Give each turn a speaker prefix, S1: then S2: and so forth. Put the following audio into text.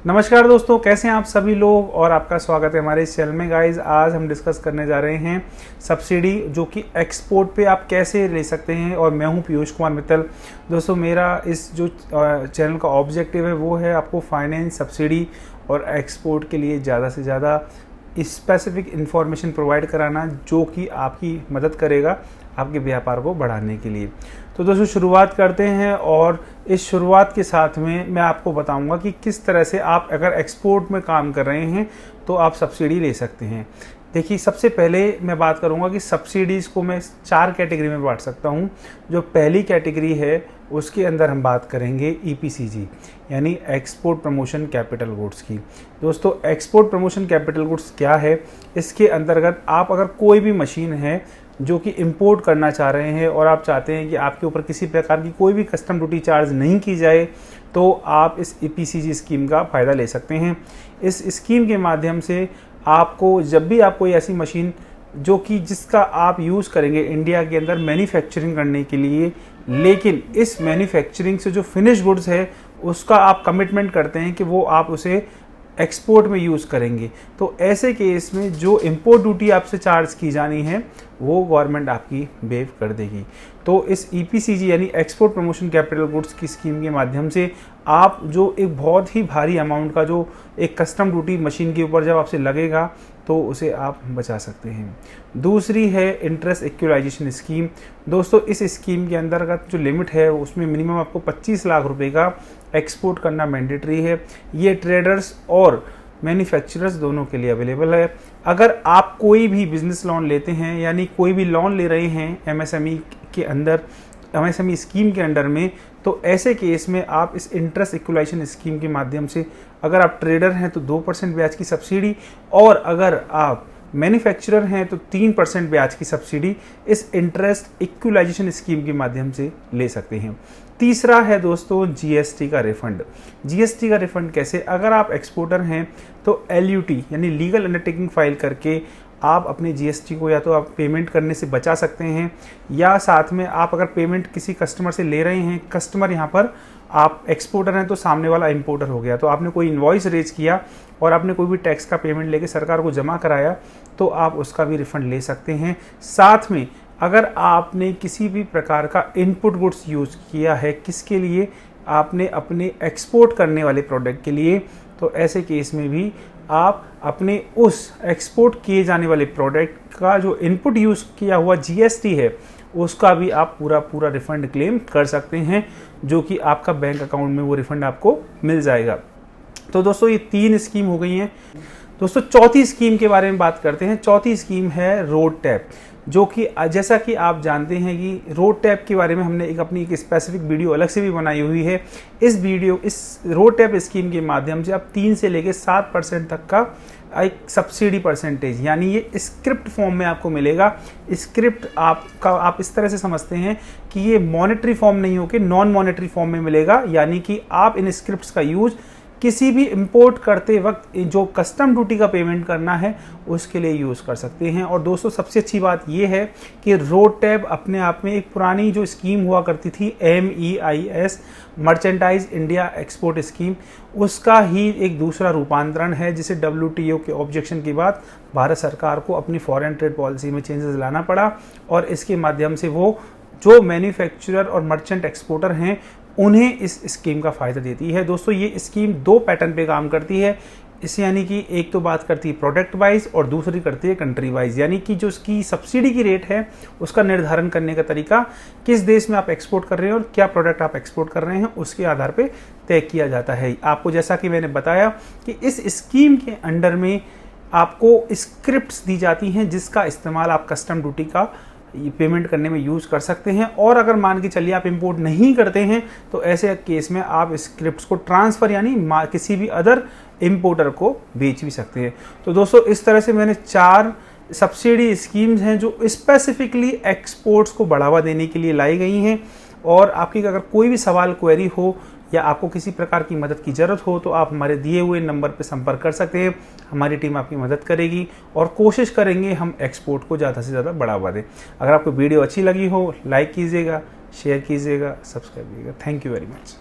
S1: नमस्कार दोस्तों, कैसे हैं आप सभी लोग और आपका स्वागत है हमारे इस चैनल में। गाइज आज हम डिस्कस करने जा रहे हैं सब्सिडी जो कि एक्सपोर्ट पे आप कैसे ले सकते हैं। और मैं हूं पीयूष कुमार मित्तल। दोस्तों मेरा इस जो चैनल का ऑब्जेक्टिव है वो है आपको फाइनेंस, सब्सिडी और एक्सपोर्ट के लिए ज़्यादा से ज़्यादा स्पेसिफिक इंफॉर्मेशन प्रोवाइड कराना जो कि आपकी मदद करेगा आपके व्यापार को बढ़ाने के लिए। तो दोस्तों शुरुआत करते हैं और इस शुरुआत के साथ में मैं आपको बताऊंगा कि किस तरह से आप अगर एक्सपोर्ट में काम कर रहे हैं तो आप सब्सिडी ले सकते हैं। देखिए, सबसे पहले मैं बात करूंगा कि सब्सिडीज़ को मैं 4 कैटेगरी में बांट सकता हूं। जो पहली कैटेगरी है उसके अंदर हम बात करेंगे EPCG यानी एक्सपोर्ट प्रमोशन कैपिटल गुड्स की। दोस्तों एक्सपोर्ट प्रमोशन कैपिटल गुड्स क्या है? इसके अंतर्गत आप अगर कोई भी मशीन है जो कि इंपोर्ट करना चाह रहे हैं और आप चाहते हैं कि आपके ऊपर किसी प्रकार की कोई भी कस्टम ड्यूटी चार्ज नहीं की जाए, तो आप इस EPCG स्कीम का फ़ायदा ले सकते हैं। इस स्कीम के माध्यम से आपको जब भी आप कोई ऐसी मशीन जो कि जिसका आप यूज़ करेंगे इंडिया के अंदर मैन्युफैक्चरिंग करने के लिए, लेकिन इस मैन्युफैक्चरिंग से जो फिनिश गुड्स है उसका आप कमिटमेंट करते हैं कि वो आप उसे एक्सपोर्ट में यूज़ करेंगे, तो ऐसे केस में जो इंपोर्ट ड्यूटी आपसे चार्ज की जानी है वो गवर्नमेंट आपकी वेव कर देगी। तो इस EPCG यानी एक्सपोर्ट प्रमोशन कैपिटल गुड्स की स्कीम के माध्यम से आप जो एक बहुत ही भारी अमाउंट का जो एक कस्टम ड्यूटी मशीन के ऊपर जब आपसे लगेगा तो उसे आप बचा सकते हैं। दूसरी है इंटरेस्ट इक्वलाइजेशन स्कीम। दोस्तों इस स्कीम के अंतर्गत जो लिमिट है उसमें मिनिमम आपको 25 लाख रुपए का एक्सपोर्ट करना मैंडेटरी है। ये ट्रेडर्स और मैन्युफैक्चरर्स दोनों के लिए अवेलेबल है। अगर आप कोई भी बिजनेस लोन लेते हैं यानी कोई भी लोन ले रहे हैं MSME के अंदर, MSME स्कीम के अंडर में, तो ऐसे केस में आप इस इंटरेस्ट इक्वलाइजेशन स्कीम के माध्यम से अगर आप ट्रेडर हैं तो 2% ब्याज की सब्सिडी, और अगर आप मैन्युफैक्चरर हैं तो 3% ब्याज की सब्सिडी इस इंटरेस्ट इक्वलाइजेशन स्कीम के माध्यम से ले सकते हैं। तीसरा है दोस्तों GST का रिफंड। GST का रिफंड कैसे? अगर आप एक्सपोर्टर हैं तो LUT यानी लीगल अंडरटेकिंग फाइल करके आप अपने GST को या तो आप पेमेंट करने से बचा सकते हैं, या साथ में आप अगर पेमेंट किसी कस्टमर से ले रहे हैं, कस्टमर यहाँ पर आप एक्सपोर्टर हैं तो सामने वाला इंपोर्टर हो गया, तो आपने कोई इनवॉइस रेज किया और आपने कोई भी टैक्स का पेमेंट लेके सरकार को जमा कराया तो आप उसका भी रिफंड ले सकते हैं। साथ में अगर आपने किसी भी प्रकार का इनपुट गुड्स यूज़ किया है, किसके लिए? आपने अपने एक्सपोर्ट करने वाले प्रोडक्ट के लिए, तो ऐसे केस में भी आप अपने उस एक्सपोर्ट किए जाने वाले प्रोडक्ट का जो इनपुट यूज़ किया हुआ GST है उसका भी आप पूरा रिफंड क्लेम कर सकते हैं, जो कि आपका बैंक अकाउंट में वो रिफंड आपको मिल जाएगा। तो दोस्तों ये 3 स्कीम हो गई हैं। दोस्तों चौथी स्कीम के बारे में बात करते हैं। चौथी स्कीम है रोड टैप, जो कि जैसा कि आप जानते हैं कि रोड टैप के बारे में हमने अपनी एक स्पेसिफिक वीडियो अलग से भी बनाई हुई है। इस रोड टैप स्कीम के माध्यम से आप 3 से लेकर 7% तक का एक सब्सिडी परसेंटेज, यानी ये स्क्रिप्ट फॉर्म में आपको मिलेगा। स्क्रिप्ट आपका आप इस तरह से समझते हैं कि ये मॉनेटरी फॉर्म नहीं होकर नॉन मॉनेटरी फॉर्म में मिलेगा, यानी कि आप इन स्क्रिप्ट्स का यूज किसी भी इंपोर्ट करते वक्त जो कस्टम ड्यूटी का पेमेंट करना है उसके लिए यूज़ कर सकते हैं। और दोस्तों सबसे अच्छी बात यह है कि रोड टैप अपने आप में एक पुरानी जो स्कीम हुआ करती थी MEIS merchandise India export scheme, उसका ही एक दूसरा रूपांतरण है, जिसे WTO के ऑब्जेक्शन के बाद भारत सरकार को अपनी फॉरेन ट्रेड पॉलिसी में चेंजेस लाना पड़ा, और इसके माध्यम से वो जो मैन्युफैक्चरर और मर्चेंट एक्सपोर्टर हैं उन्हें इस स्कीम का फ़ायदा देती है। दोस्तों ये स्कीम 2 पैटर्न पे काम करती है। इसे यानी कि एक तो बात करती है प्रोडक्ट वाइज और दूसरी करती है कंट्री वाइज, यानी कि जो उसकी सब्सिडी की रेट है उसका निर्धारण करने का तरीका किस देश में आप एक्सपोर्ट कर रहे हैं और क्या प्रोडक्ट आप एक्सपोर्ट कर रहे हैं उसके आधार पे तय किया जाता है। आपको जैसा कि मैंने बताया कि इस स्कीम के अंडर में आपको स्क्रिप्ट्स दी जाती हैं जिसका इस्तेमाल आप कस्टम ड्यूटी का पेमेंट करने में यूज़ कर सकते हैं। और अगर मान के चलिए आप इंपोर्ट नहीं करते हैं तो ऐसे केस में आप स्क्रिप्ट्स को ट्रांसफ़र यानी किसी भी अदर इंपोर्टर को बेच भी सकते हैं। तो दोस्तों इस तरह से मैंने 4 सब्सिडी स्कीम्स हैं जो स्पेसिफिकली एक्सपोर्ट्स को बढ़ावा देने के लिए लाई गई हैं। और आपकी अगर कोई भी सवाल क्वेरी हो या आपको किसी प्रकार की मदद की ज़रूरत हो तो आप हमारे दिए हुए नंबर पर संपर्क कर सकते हैं। हमारी टीम आपकी मदद करेगी और कोशिश करेंगे हम एक्सपोर्ट को ज़्यादा से ज़्यादा बढ़ावा दें। अगर आपको वीडियो अच्छी लगी हो लाइक कीजिएगा, शेयर कीजिएगा, सब्सक्राइब कीजिएगा। Thank you very much.